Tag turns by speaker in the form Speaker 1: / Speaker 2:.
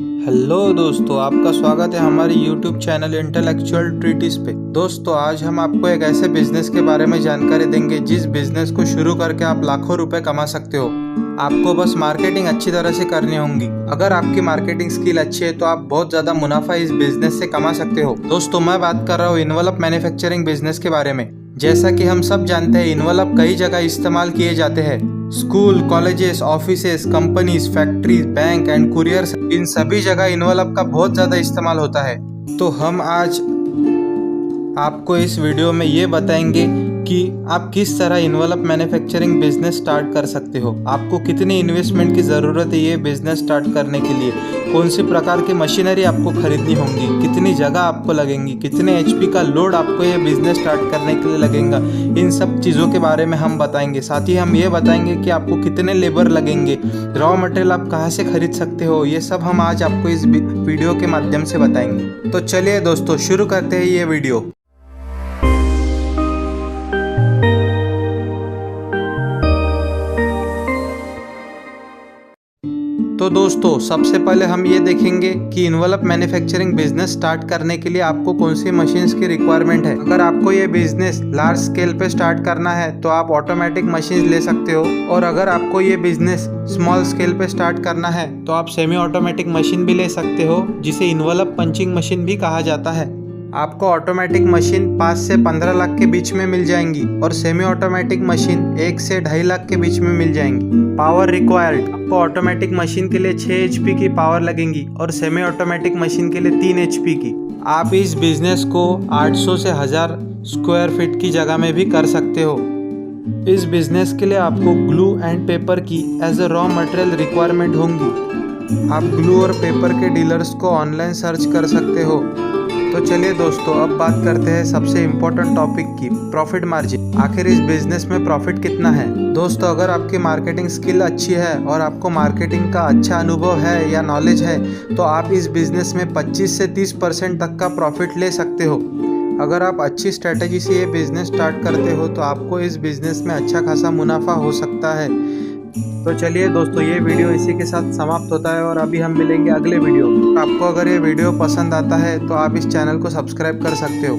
Speaker 1: Hello दोस्तों, आपका स्वागत है हमारे YouTube चैनल इंटेलेक्चुअल ट्रीटिस पे। दोस्तों, आज हम आपको एक ऐसे बिजनेस के बारे में जानकारी देंगे जिस बिजनेस को शुरू करके आप लाखों रुपए कमा सकते हो। आपको बस मार्केटिंग अच्छी तरह से करनी होगी। अगर आपकी मार्केटिंग स्किल अच्छी है तो आप बहुत ज्यादा मुनाफा इस बिजनेस से कमा सकते हो। दोस्तों, मैं बात कर रहा हूँ इन्वेलप मैन्युफैक्चरिंग बिजनेस के बारे में। जैसा कि हम सब जानते हैं, इन्वेलप कई जगह इस्तेमाल किए जाते हैं। School, colleges, offices, companies, factories, bank and courier, इन सभी जगह इन्वेलप का बहुत ज्यादा इस्तेमाल होता है। तो हम आज आपको इस वीडियो में ये बताएंगे कि आप किस तरह इन्वेलप मैन्युफैक्चरिंग बिजनेस स्टार्ट कर सकते हो। आपको कितनी इन्वेस्टमेंट की ज़रूरत है ये बिजनेस स्टार्ट करने के लिए, कौन सी प्रकार की मशीनरी आपको खरीदनी होगी, कितनी जगह आपको लगेंगी, कितने एचपी का लोड आपको ये बिजनेस स्टार्ट करने के लिए लगेगा, इन सब चीज़ों के बारे में हम बताएंगे। साथ ही हम ये बताएंगे कि आपको कितने लेबर लगेंगे, रॉ मटेरियल आप कहाँ से खरीद सकते हो, ये सब हम आज आपको इस वीडियो के माध्यम से बताएंगे। तो चलिए दोस्तों, शुरू करते हैं ये वीडियो। तो दोस्तों, सबसे पहले हम ये देखेंगे कि इन्वेलप मैन्युफैक्चरिंग बिजनेस स्टार्ट करने के लिए आपको कौन सी मशीन्स की रिक्वायरमेंट है। अगर आपको ये बिजनेस लार्ज स्केल पे स्टार्ट करना है तो आप ऑटोमेटिक मशीन्स ले सकते हो, और अगर आपको ये बिजनेस स्मॉल स्केल पे स्टार्ट करना है तो आप सेमी ऑटोमेटिक मशीन भी ले सकते हो, जिसे इन्वेलप पंचिंग मशीन भी कहा जाता है। आपको ऑटोमेटिक मशीन 5 से 15 लाख के बीच में मिल जाएंगी और सेमी ऑटोमेटिक मशीन 1 से 2.5 लाख के बीच में मिल जाएंगी। पावर रिक्वायर्ड, आपको ऑटोमेटिक मशीन के लिए 6 एचपी की पावर लगेंगी और सेमी ऑटोमेटिक मशीन के लिए 3 एचपी की। आप इस बिजनेस को 800 से 1000 स्क्वायर फीट की जगह में भी कर सकते हो। इस बिजनेस के लिए आपको ग्लू एंड पेपर की as a raw material requirement होंगी। आप ग्लू और पेपर के डीलर्स को ऑनलाइन सर्च कर सकते हो। तो चलिए दोस्तों, अब बात करते हैं सबसे इम्पोर्टेंट टॉपिक की, प्रॉफिट मार्जिन। आखिर इस बिजनेस में प्रॉफिट कितना है। दोस्तों, अगर आपकी मार्केटिंग स्किल अच्छी है और आपको मार्केटिंग का अच्छा अनुभव है या नॉलेज है तो आप इस बिजनेस में 25 से 30% तक का प्रॉफिट ले सकते हो। अगर आप अच्छी स्ट्रेटेजी से ये बिजनेस स्टार्ट करते हो तो आपको इस बिजनेस में अच्छा खासा मुनाफा हो सकता है। तो चलिए दोस्तों, ये वीडियो इसी के साथ समाप्त होता है और अभी हम मिलेंगे अगले वीडियो। आपको अगर ये वीडियो पसंद आता है तो आप इस चैनल को सब्सक्राइब कर सकते हो।